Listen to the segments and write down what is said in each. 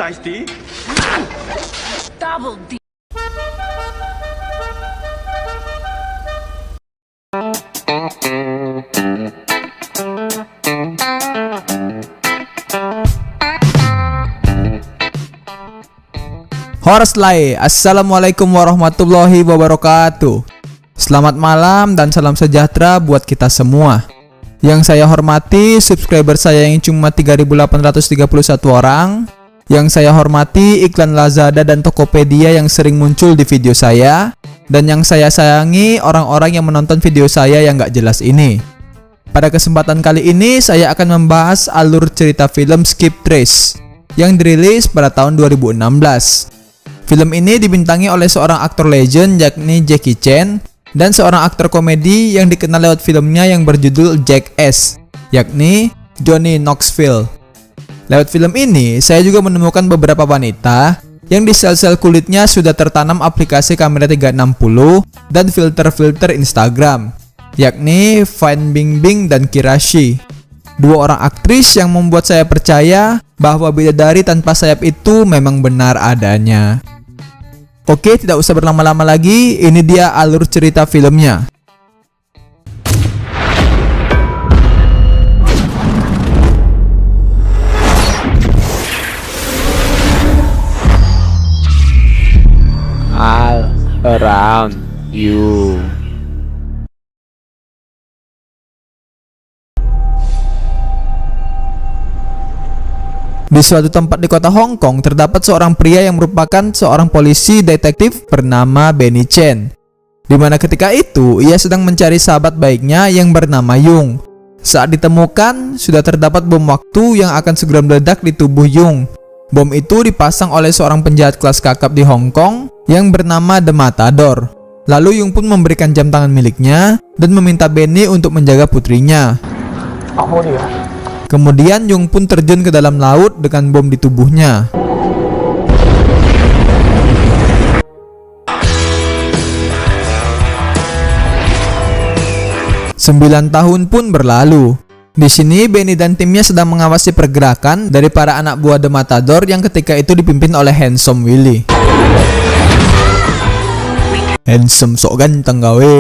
size D. Double D. Horsley, assalamualaikum warahmatullahi wabarakatuh. Selamat malam dan salam sejahtera buat kita semua. Yang saya hormati subscriber saya yang cuma 3.831 orang. Yang saya hormati iklan Lazada dan Tokopedia yang sering muncul di video saya. Dan yang saya sayangi orang-orang yang menonton video saya yang gak jelas ini. Pada kesempatan kali ini saya akan membahas alur cerita film Skip Trace yang dirilis pada tahun 2016. Film ini dibintangi oleh seorang aktor legend yakni Jackie Chan dan seorang aktor komedi yang dikenal lewat filmnya yang berjudul Jackass yakni Johnny Knoxville. Lewat film ini saya juga menemukan beberapa wanita yang di sel-sel kulitnya sudah tertanam aplikasi kamera 360 dan filter-filter Instagram yakni Fan Bingbing dan Kirashi. Dua orang aktris yang membuat saya percaya bahwa bidadari tanpa sayap itu memang benar adanya. Oke, tidak usah berlama-lama lagi, ini dia alur cerita filmnya. All around you. Di suatu tempat di kota Hong Kong terdapat seorang pria yang merupakan seorang polisi detektif bernama Benny Chen. Dimana ketika itu ia sedang mencari sahabat baiknya yang bernama Yung. Saat ditemukan sudah terdapat bom waktu yang akan segera meledak di tubuh Yung. Bom itu dipasang oleh seorang penjahat kelas kakap di Hong Kong yang bernama The Matador. Lalu Yung pun memberikan jam tangan miliknya dan meminta Benny untuk menjaga putrinya. Kemudian Yung pun terjun ke dalam laut dengan bom di tubuhnya. Sembilan tahun pun berlalu. Di sini Benny dan timnya sedang mengawasi pergerakan dari para anak buah The Matador yang ketika itu dipimpin oleh Handsome Willy. Handsome sok ganteng gawe.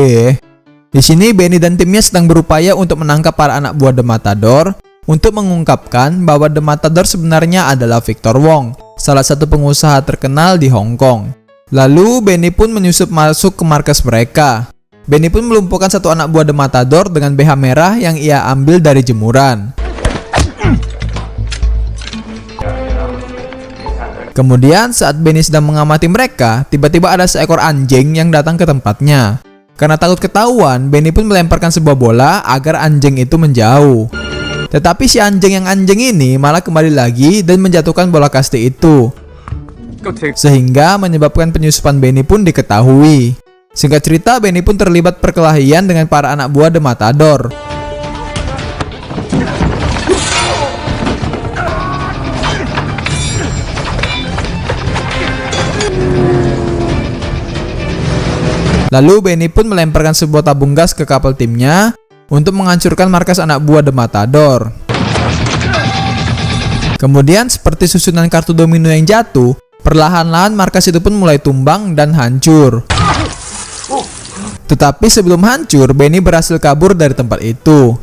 Di sini Benny dan timnya sedang berupaya untuk menangkap para anak buah The Matador untuk mengungkapkan bahwa The Matador sebenarnya adalah Victor Wong, salah satu pengusaha terkenal di Hong Kong. Lalu Benny pun menyusup masuk ke markas mereka. Benny pun melumpuhkan satu anak buah The Matador dengan BH merah yang ia ambil dari jemuran. Kemudian saat Benny sedang mengamati mereka, tiba-tiba ada seekor anjing yang datang ke tempatnya. Karena takut ketahuan, Benny pun melemparkan sebuah bola agar anjing itu menjauh. Tetapi si anjing yang anjing ini malah kembali lagi dan menjatuhkan bola kasti itu. Sehingga menyebabkan penyusupan Benny pun diketahui. Singkat cerita, Benny pun terlibat perkelahian dengan para anak buah The Matador. Lalu Benny pun melemparkan sebuah tabung gas ke kapal timnya untuk menghancurkan markas anak buah The Matador. Kemudian seperti susunan kartu domino yang jatuh, perlahan-lahan markas itu pun mulai tumbang dan hancur. Tetapi sebelum hancur, Benny berhasil kabur dari tempat itu.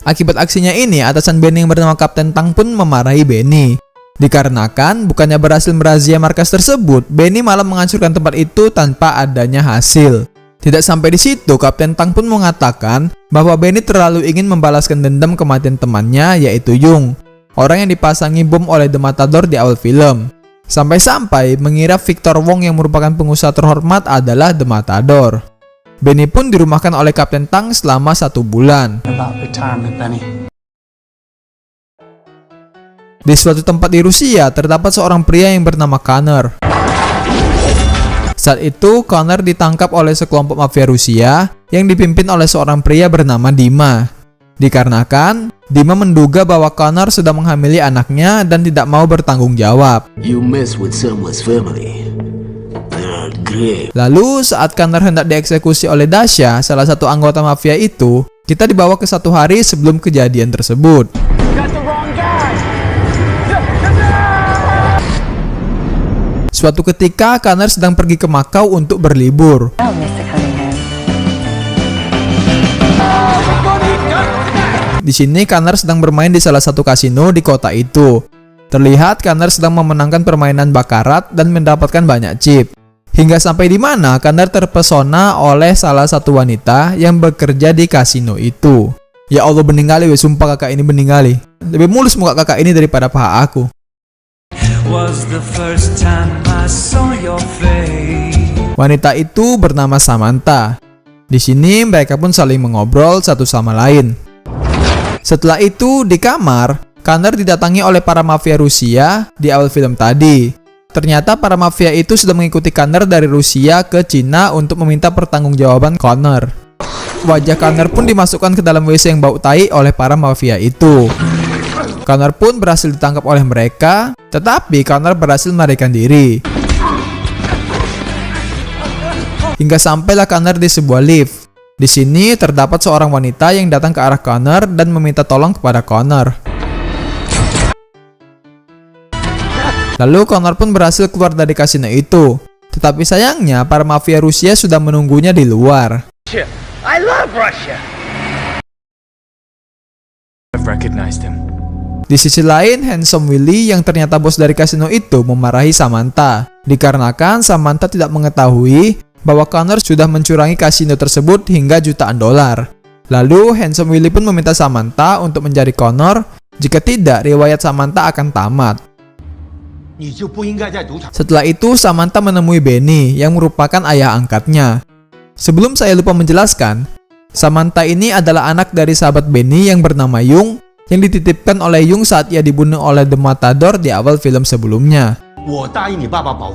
Akibat aksinya ini, atasan Benny yang bernama Kapten Tang pun memarahi Benny. Dikarenakan bukannya berhasil merazia markas tersebut, Benny malah menghancurkan tempat itu tanpa adanya hasil. Tidak sampai di situ, Kapten Tang pun mengatakan bahwa Benny terlalu ingin membalaskan dendam kematian temannya yaitu Yung, orang yang dipasangi bom oleh The Matador di awal film. Sampai-sampai mengira Victor Wong yang merupakan pengusaha terhormat adalah The Matador. Benny pun dirumahkan oleh Kapten Tang selama 1 bulan. Di suatu tempat di Rusia terdapat seorang pria yang bernama Connor. Saat itu Connor ditangkap oleh sekelompok mafia Rusia yang dipimpin oleh seorang pria bernama Dima. Dikarenakan Dima menduga bahwa Connor sedang menghamili anaknya dan tidak mau bertanggung jawab. Lalu saat Connor hendak dieksekusi oleh Dasha, salah satu anggota mafia itu, Kita dibawa ke satu hari sebelum kejadian tersebut. Suatu ketika, Connor sedang pergi ke Macau untuk berlibur. Di sini Connor sedang bermain di salah satu kasino di kota itu. Terlihat Connor sedang memenangkan permainan bakarat dan mendapatkan banyak chip. Hingga sampai di mana Connor terpesona oleh salah satu wanita yang bekerja di kasino itu. Ya Allah, bening kali, sumpah kakak ini bening kali. Lebih mulus muka kakak ini daripada paha aku. Wanita itu bernama Samantha. Di sini mereka pun saling mengobrol satu sama lain. Setelah itu di kamar, Connor didatangi oleh para mafia Rusia di awal film tadi. Ternyata para mafia itu sudah mengikuti Connor dari Rusia ke Cina untuk meminta pertanggungjawaban Connor. Wajah Connor pun dimasukkan ke dalam WC yang bau tai oleh para mafia itu. Connor pun berhasil ditangkap oleh mereka, tetapi Connor berhasil melarikan diri. Hingga sampailah Connor di sebuah lift. Di sini terdapat seorang wanita yang datang ke arah Connor dan meminta tolong kepada Connor. Lalu Connor pun berhasil keluar dari kasino itu. Tetapi sayangnya para mafia Rusia sudah menunggunya di luar. I love Russia. I've recognized him. Di sisi lain, Handsome Willie yang ternyata bos dari kasino itu memarahi Samantha. Dikarenakan Samantha tidak mengetahui bahwa Connor sudah mencurangi kasino tersebut hingga jutaan dolar. Lalu Handsome Willie pun meminta Samantha untuk mencari Connor. Jika tidak, riwayat Samantha akan tamat. Setelah itu, Samantha menemui Benny yang merupakan ayah angkatnya. Sebelum saya lupa menjelaskan, Samantha ini adalah anak dari sahabat Benny yang bernama Yung, yang dititipkan oleh Yung saat ia dibunuh oleh The Matador di awal film sebelumnya.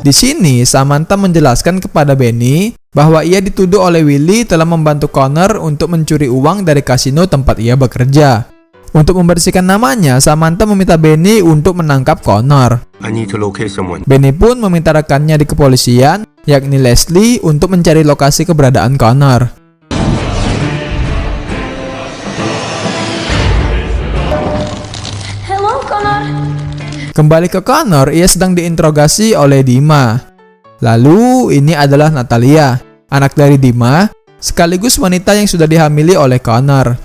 Di sini, Samantha menjelaskan kepada Benny bahwa ia dituduh oleh Willie telah membantu Connor untuk mencuri uang dari kasino tempat ia bekerja. Untuk membersihkan namanya, Samantha meminta Benny untuk menangkap Connor. Benny pun meminta rekannya di kepolisian, yakni Leslie, untuk mencari lokasi keberadaan Connor. Hello, Connor. Kembali ke Connor, ia sedang diinterogasi oleh Dima. Lalu, ini adalah Natalia, anak dari Dima, sekaligus wanita yang sudah dihamili oleh Connor.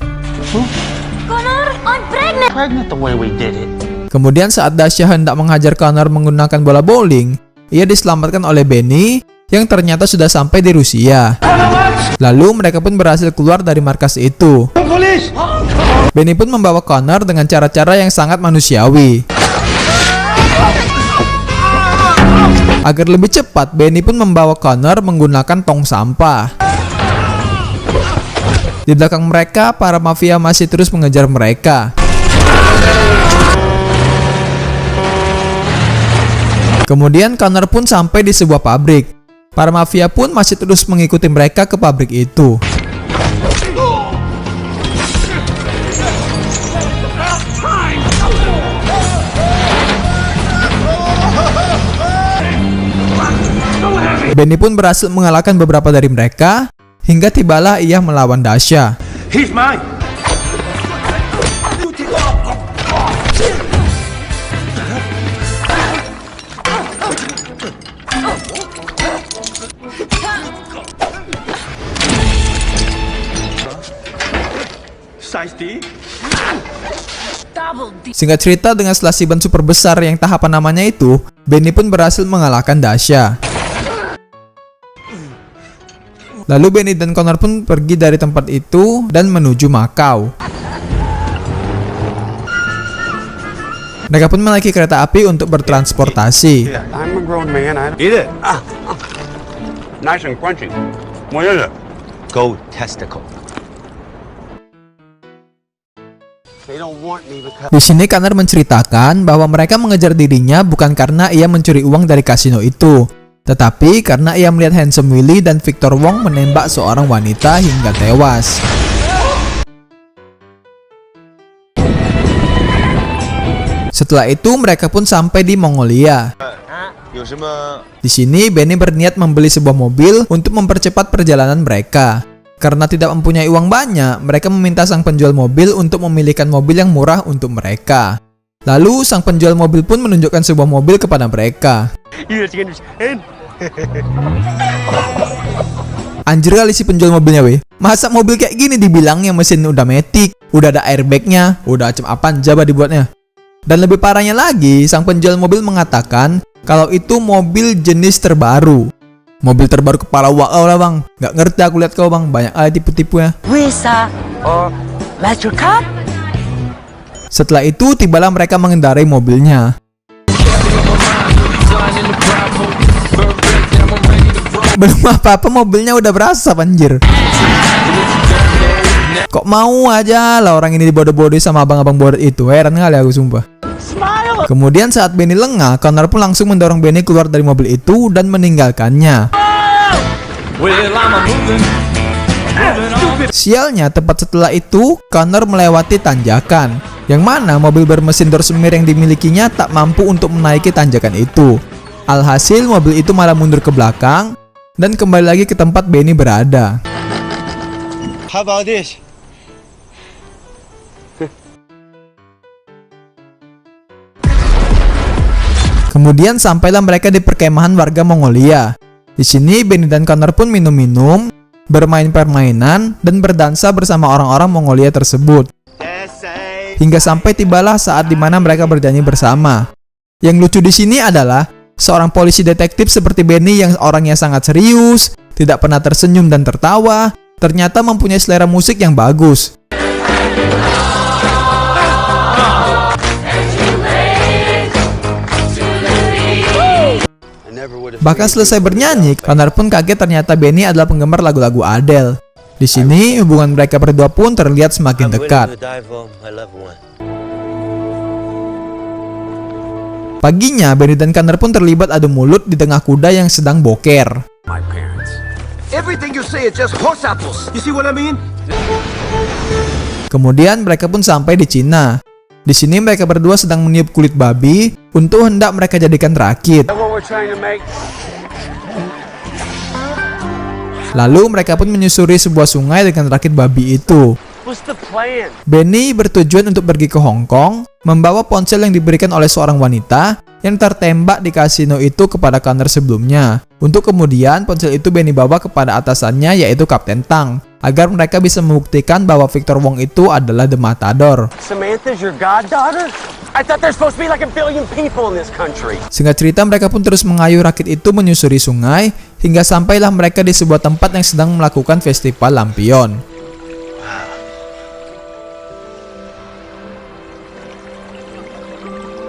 Kemudian saat Dasha hendak menghajar Connor menggunakan bola bowling, ia diselamatkan oleh Benny yang ternyata sudah sampai di Rusia. Lalu mereka pun berhasil keluar dari markas itu. Benny pun membawa Connor dengan cara-cara yang sangat manusiawi. Agar lebih cepat, Benny pun membawa Connor menggunakan tong sampah. Di belakang mereka, para mafia masih terus mengejar mereka. Kemudian Connor pun sampai di sebuah pabrik. Para mafia pun masih terus mengikuti mereka ke pabrik itu. Benny pun berhasil mengalahkan beberapa dari mereka, hingga tibalah ia melawan Dasha. He's mine. Singkat cerita, dengan selasiban super besar yang tak apa namanya itu, Benny pun berhasil mengalahkan Dasha. Lalu Benny dan Connor pun pergi dari tempat itu dan menuju Macau. Mereka pun menaiki kereta api untuk bertransportasi. I'm a grown man. Eat it. Nice and crunchy. What is it? Gold testicle. They don't want me because Di sini Connor menceritakan bahwa mereka mengejar dirinya bukan karena ia mencuri uang dari kasino itu, tetapi karena ia melihat Handsome Willie dan Victor Wong menembak seorang wanita hingga tewas. Setelah itu mereka pun sampai di Mongolia. Di sini Benny berniat membeli sebuah mobil untuk mempercepat perjalanan mereka. Karena tidak mempunyai uang banyak, mereka meminta sang penjual mobil untuk memilihkan mobil yang murah untuk mereka. Lalu sang penjual mobil pun menunjukkan sebuah mobil kepada mereka. Anjir kali si penjual mobilnya weh. Masa mobil kayak gini dibilangnya mesin udah matic, udah ada airbagnya, udah macam apaan coba dibuatnya. Dan lebih parahnya lagi, sang penjual mobil mengatakan kalau itu mobil jenis terbaru. Mobil terbaru kepala wakau lah bang. Gak ngerti aku lihat kau bang, banyak aja tipu-tipu ya. Setelah itu tibalah mereka mengendarai mobilnya. Belum apa-apa mobilnya udah berasa anjir. Kok mau aja lah orang ini dibodoh-bodohi sama abang-abang bodoh itu. Heran kali aku sumpah. Kemudian saat Benny lengah, Connor pun langsung mendorong Benny keluar dari mobil itu dan meninggalkannya. Sialnya, tepat setelah itu Connor melewati tanjakan, yang mana mobil bermesin door semir yang dimilikinya tak mampu untuk menaiki tanjakan itu. Alhasil mobil itu malah mundur ke belakang dan kembali lagi ke tempat Benny berada. How about this? Kemudian sampailah mereka di perkemahan warga Mongolia. Di sini Benny dan Connor pun minum-minum, bermain permainan, dan berdansa bersama orang-orang Mongolia tersebut. Hingga sampai tibalah saat dimana mereka bernyanyi bersama. Yang lucu di sini adalah seorang polisi detektif seperti Benny yang orangnya sangat serius, tidak pernah tersenyum dan tertawa, ternyata mempunyai selera musik yang bagus. Bahkan selesai bernyanyi, Connor pun kaget ternyata Benny adalah penggemar lagu-lagu Adele. Di sini hubungan mereka berdua pun terlihat semakin dekat. Paginya, Benny dan Connor pun terlibat adu mulut di tengah kuda yang sedang boker. Kemudian mereka pun sampai di Cina. Di sini mereka berdua sedang meniup kulit babi untuk hendak mereka jadikan rakit. Lalu mereka pun menyusuri sebuah sungai dengan rakit babi itu. Benny bertujuan untuk pergi ke Hong Kong, membawa ponsel yang diberikan oleh seorang wanita yang tertembak di kasino itu kepada Connor sebelumnya. Untuk kemudian ponsel itu Benny bawa kepada atasannya yaitu Kapten Tang, agar mereka bisa membuktikan bahwa Victor Wong itu adalah The Matador. Singkat cerita, mereka pun terus mengayuh rakit itu menyusuri sungai hingga sampailah mereka di sebuah tempat yang sedang melakukan festival lampion.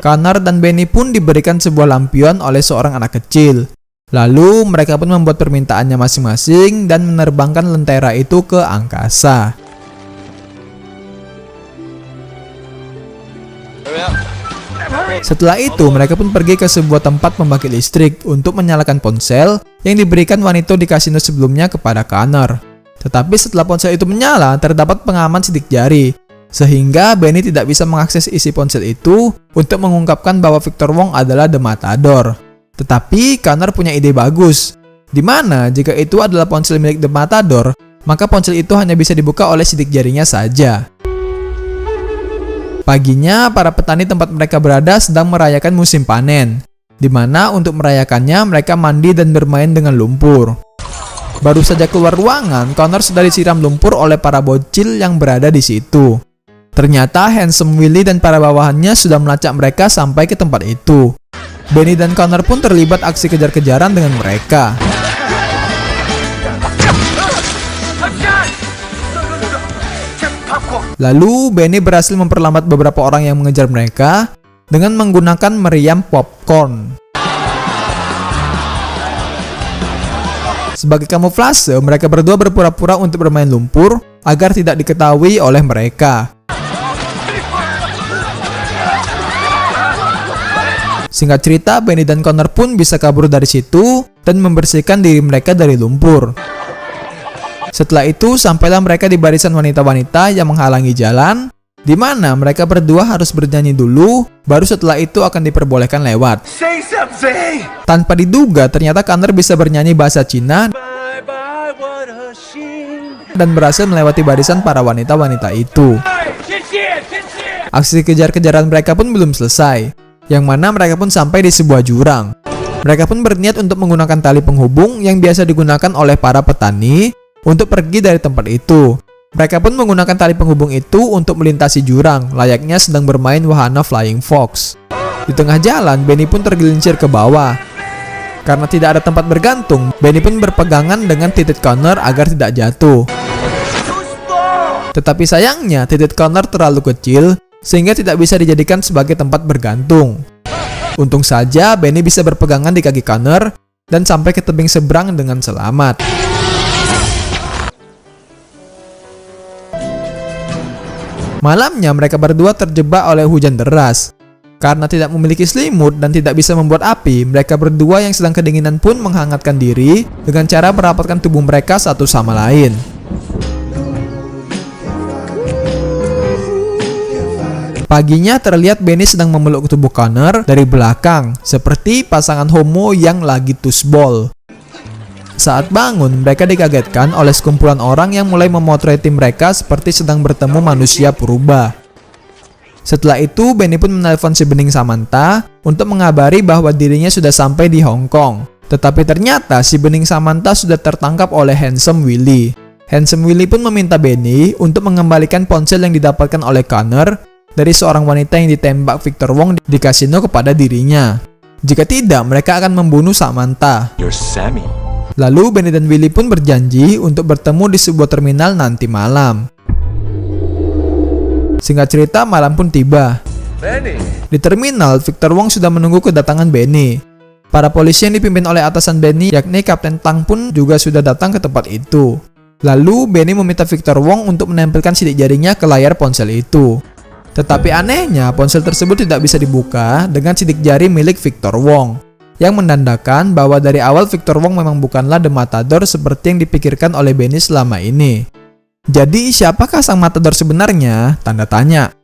Connor dan Benny pun diberikan sebuah lampion oleh seorang anak kecil. Lalu mereka pun membuat permintaannya masing-masing dan menerbangkan lentera itu ke angkasa. Setelah itu mereka pun pergi ke sebuah tempat pembangkit listrik untuk menyalakan ponsel yang diberikan wanita di kasino sebelumnya kepada Connor. Tetapi setelah ponsel itu menyala, terdapat pengaman sidik jari, sehingga Benny tidak bisa mengakses isi ponsel itu untuk mengungkapkan bahwa Victor Wong adalah The Matador. Tetapi Connor punya ide bagus, di mana jika itu adalah ponsel milik The Matador, maka ponsel itu hanya bisa dibuka oleh sidik jarinya saja. Paginya, para petani tempat mereka berada sedang merayakan musim panen, di mana untuk merayakannya mereka mandi dan bermain dengan lumpur. Baru saja keluar ruangan, Connor sudah disiram lumpur oleh para bocil yang berada di situ. Ternyata Handsome Willie dan para bawahannya sudah melacak mereka sampai ke tempat itu. Benny dan Connor pun terlibat aksi kejar-kejaran dengan mereka. Lalu Benny berhasil memperlambat beberapa orang yang mengejar mereka dengan menggunakan meriam popcorn. Sebagai kamuflase, mereka berdua berpura-pura untuk bermain lumpur agar tidak diketahui oleh mereka. Singkat cerita, Benny dan Connor pun bisa kabur dari situ dan membersihkan diri mereka dari lumpur. Setelah itu, sampailah mereka di barisan wanita-wanita yang menghalangi jalan, di mana mereka berdua harus bernyanyi dulu, baru setelah itu akan diperbolehkan lewat. Tanpa diduga, ternyata Connor bisa bernyanyi bahasa Cina dan berhasil melewati barisan para wanita-wanita itu. Aksi kejar-kejaran mereka pun belum selesai, yang mana mereka pun sampai di sebuah jurang. Mereka pun berniat untuk menggunakan tali penghubung yang biasa digunakan oleh para petani untuk pergi dari tempat itu. Mereka pun menggunakan tali penghubung itu untuk melintasi jurang, layaknya sedang bermain wahana Flying Fox. Di tengah jalan, Benny pun tergelincir ke bawah. Karena tidak ada tempat bergantung, Benny pun berpegangan dengan titik Connor agar tidak jatuh. Tetapi sayangnya, titik Connor terlalu kecil sehingga tidak bisa dijadikan sebagai tempat bergantung. Untung saja Benny bisa berpegangan di kaki Connor dan sampai ke tebing seberang dengan selamat. Malamnya mereka berdua terjebak oleh hujan deras. Karena tidak memiliki selimut dan tidak bisa membuat api, mereka berdua yang sedang kedinginan pun menghangatkan diri dengan cara merapatkan tubuh mereka satu sama lain. Paginya terlihat Benny sedang memeluk tubuh Connor dari belakang, seperti pasangan homo yang lagi tusbol. Saat bangun, mereka dikagetkan oleh sekumpulan orang yang mulai memotret mereka seperti sedang bertemu manusia purba. Setelah itu, Benny pun menelpon si Bening Samantha untuk mengabari bahwa dirinya sudah sampai di Hong Kong. Tetapi ternyata si Bening Samantha sudah tertangkap oleh Handsome Willie. Handsome Willie pun meminta Benny untuk mengembalikan ponsel yang didapatkan oleh Connor dari seorang wanita yang ditembak Victor Wong di kasino kepada dirinya. Jika tidak, mereka akan membunuh Samantha. Lalu Benny dan Willie pun berjanji untuk bertemu di sebuah terminal nanti malam. Singkat cerita, malam pun tiba. Di terminal, Victor Wong sudah menunggu kedatangan Benny. Para polisi yang dipimpin oleh atasan Benny, yakni Kapten Tang pun juga sudah datang ke tempat itu. Lalu, Benny meminta Victor Wong untuk menempelkan sidik jarinya ke layar ponsel itu. Tetapi anehnya, ponsel tersebut tidak bisa dibuka dengan sidik jari milik Victor Wong, yang menandakan bahwa dari awal Victor Wong memang bukanlah The Matador seperti yang dipikirkan oleh Benny selama ini. Jadi, siapakah sang matador sebenarnya? Tanda tanya.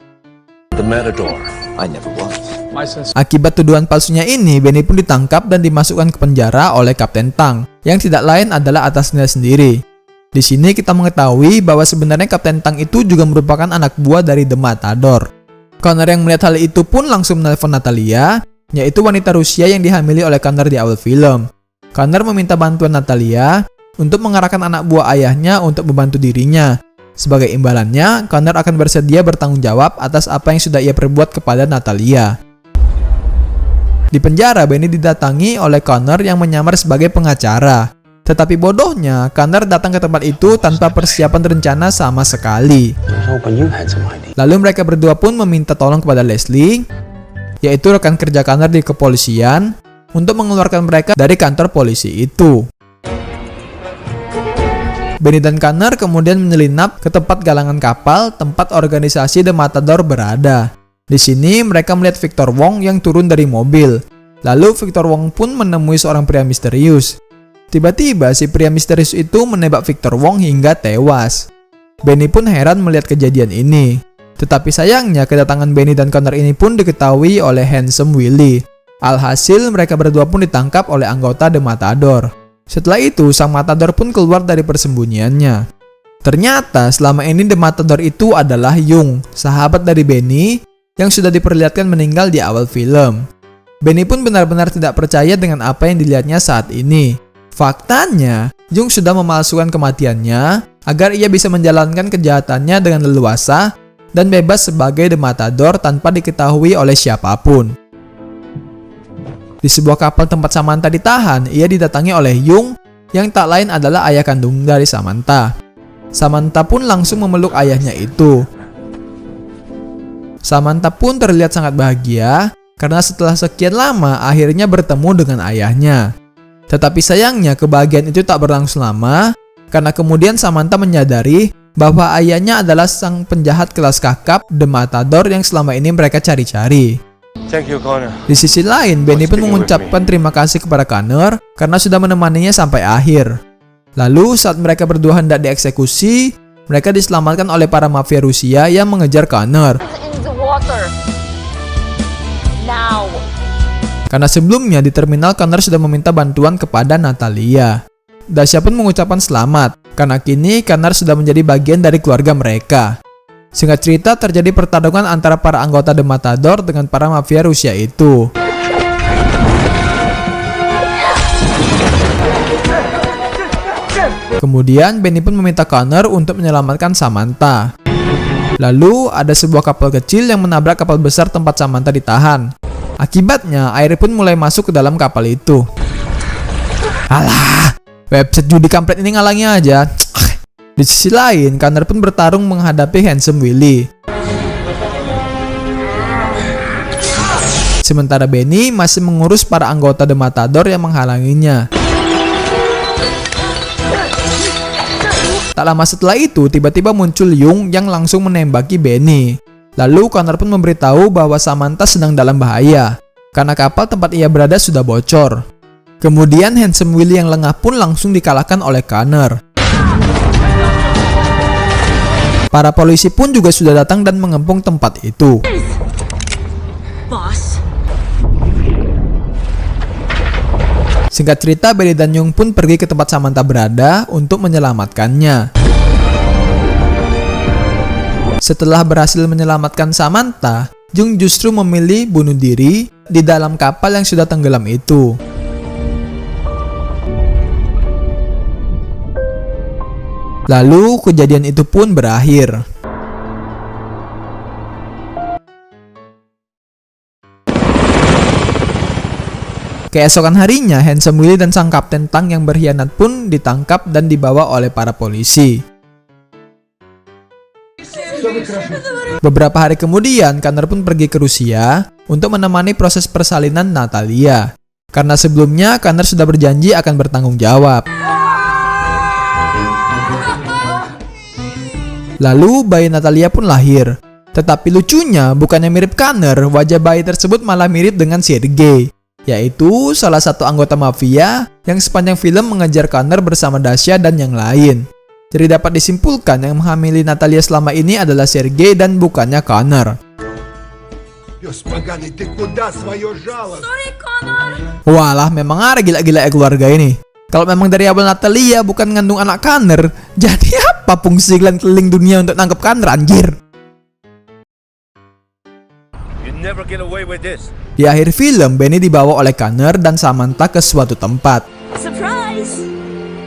The Matador. I never was. Akibat tuduhan palsunya ini, Benny pun ditangkap dan dimasukkan ke penjara oleh Kapten Tang, yang tidak lain adalah atasnya sendiri. Di sini kita mengetahui bahwa sebenarnya Kapten Tang itu juga merupakan anak buah dari The Matador. Connor yang melihat hal itu pun langsung menelpon Natalia, yaitu wanita Rusia yang dihamili oleh Connor di awal film. Connor meminta bantuan Natalia untuk mengarahkan anak buah ayahnya untuk membantu dirinya. Sebagai imbalannya, Connor akan bersedia bertanggung jawab atas apa yang sudah ia perbuat kepada Natalia. Di penjara, Benny didatangi oleh Connor yang menyamar sebagai pengacara. Tetapi bodohnya, Connor datang ke tempat itu tanpa persiapan rencana sama sekali. Lalu mereka berdua pun meminta tolong kepada Leslie, yaitu rekan kerja Connor di kepolisian, untuk mengeluarkan mereka dari kantor polisi itu. Benny dan Connor kemudian menyelinap ke tempat galangan kapal tempat organisasi The Matador berada. Di sini mereka melihat Victor Wong yang turun dari mobil. Lalu Victor Wong pun menemui seorang pria misterius. Tiba-tiba si pria misterius itu menembak Victor Wong hingga tewas. Benny pun heran melihat kejadian ini. Tetapi sayangnya kedatangan Benny dan Connor ini pun diketahui oleh Handsome Willie. Alhasil mereka berdua pun ditangkap oleh anggota The Matador. Setelah itu, sang Matador pun keluar dari persembunyiannya. Ternyata selama ini The Matador itu adalah Yung, sahabat dari Benny yang sudah diperlihatkan meninggal di awal film. Benny pun benar-benar tidak percaya dengan apa yang dilihatnya saat ini. Faktanya, Yung sudah memalsukan kematiannya agar ia bisa menjalankan kejahatannya dengan leluasa dan bebas sebagai The Matador tanpa diketahui oleh siapapun. Di sebuah kapal tempat Samantha ditahan, ia didatangi oleh Yung yang tak lain adalah ayah kandung dari Samantha. Samantha pun langsung memeluk ayahnya itu. Samantha pun terlihat sangat bahagia karena setelah sekian lama akhirnya bertemu dengan ayahnya. Tetapi sayangnya kebahagiaan itu tak berlangsung lama karena kemudian Samantha menyadari bahwa ayahnya adalah sang penjahat kelas kakap The Matador yang selama ini mereka cari-cari. Thank you, Connor. Di sisi lain, Benny pun mengucapkan terima kasih kepada Connor karena sudah menemaninya sampai akhir. Lalu saat mereka berdua hendak dieksekusi, mereka diselamatkan oleh para mafia Rusia yang mengejar Connor. Karena sebelumnya di terminal Connor sudah meminta bantuan kepada Natalia. Dasya pun mengucapkan selamat, karena kini Connor sudah menjadi bagian dari keluarga mereka. Singkat cerita, terjadi pertarungan antara para anggota The Matador dengan para mafia Rusia itu. Kemudian Benny pun meminta Connor untuk menyelamatkan Samantha. Lalu ada sebuah kapal kecil yang menabrak kapal besar tempat Samantha ditahan. Akibatnya air pun mulai masuk ke dalam kapal itu. Alah, website judi kampret ini ngalangi aja. Di sisi lain, Connor pun bertarung menghadapi Handsome Willie. Sementara Benny masih mengurus para anggota The Matador yang menghalanginya. Tak lama setelah itu, tiba-tiba muncul Yung yang langsung menembaki Benny. Lalu Connor pun memberitahu bahwa Samantha sedang dalam bahaya, karena kapal tempat ia berada sudah bocor. Kemudian Handsome Willie yang lengah pun langsung dikalahkan oleh Connor. Para polisi pun juga sudah datang dan mengepung tempat itu. Boss. Singkat cerita, Benny dan Yung pun pergi ke tempat Samantha berada untuk menyelamatkannya. Setelah berhasil menyelamatkan Samantha, Yung justru memilih bunuh diri di dalam kapal yang sudah tenggelam itu. Lalu kejadian itu pun berakhir. Keesokan harinya, Handsome Willie dan sang kapten Tang yang berkhianat pun ditangkap dan dibawa oleh para polisi. Beberapa hari kemudian, Connor pun pergi ke Rusia untuk menemani proses persalinan Natalia. Karena sebelumnya, Connor sudah berjanji akan bertanggung jawab. Lalu, bayi Natalia pun lahir. Tetapi lucunya, bukannya mirip Connor, wajah bayi tersebut malah mirip dengan Sergei, yaitu salah satu anggota mafia yang sepanjang film mengejar Connor bersama Dasya dan yang lain. Jadi dapat disimpulkan yang menghamili Natalia selama ini adalah Sergei dan bukannya Connor. Sorry, Connor. Walah, memang ada gila-gila keluarga ini. Kalau memang dari awal Natalia bukan ngandung anak Connor, jadi apa fungsi Glenn keliling dunia untuk nangkep Connor, anjir? You never get away with this. Di akhir film, Benny dibawa oleh Connor dan Samantha ke suatu tempat. Surprise.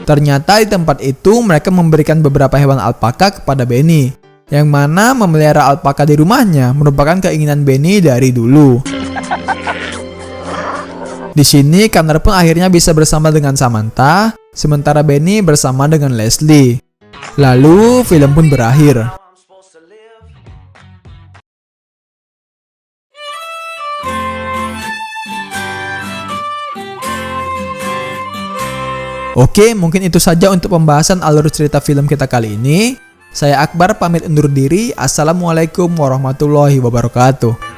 Ternyata di tempat itu mereka memberikan beberapa hewan alpaka kepada Benny, yang mana memelihara alpaka di rumahnya merupakan keinginan Benny dari dulu. Di sini Connor pun akhirnya bisa bersama dengan Samantha, sementara Benny bersama dengan Leslie. Lalu film pun berakhir. Oke, mungkin itu saja untuk pembahasan alur cerita film kita kali ini. Saya Akbar pamit undur diri. Assalamualaikum warahmatullahi wabarakatuh.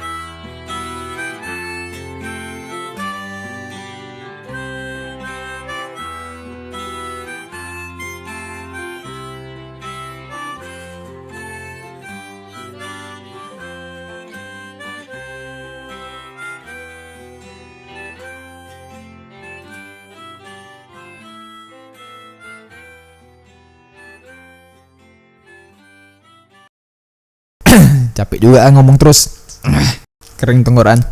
Capek juga ngomong terus. Kering tenggorokan.